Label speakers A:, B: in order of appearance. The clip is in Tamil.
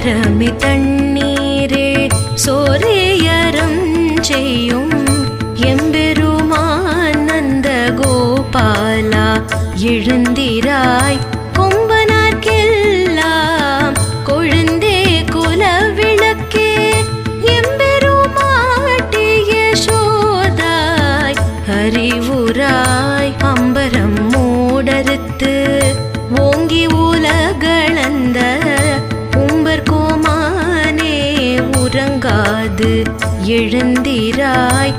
A: சோரமி தண்ணீரே சோரையறம் செய்யும் எம்பெருமான் நந்த கோபாலா எழுந்திராய் கொம்பனார்க்கெல்லாம் கொழுந்தே குலவிளக்கே எம்பெருமாட்டிய சோதாய் அறிவுராய் அம்பரம் மூடறுத்து ஓங்கி உலகளந்த உம்பர் கோமானே உறங்காது எழுந்திராய்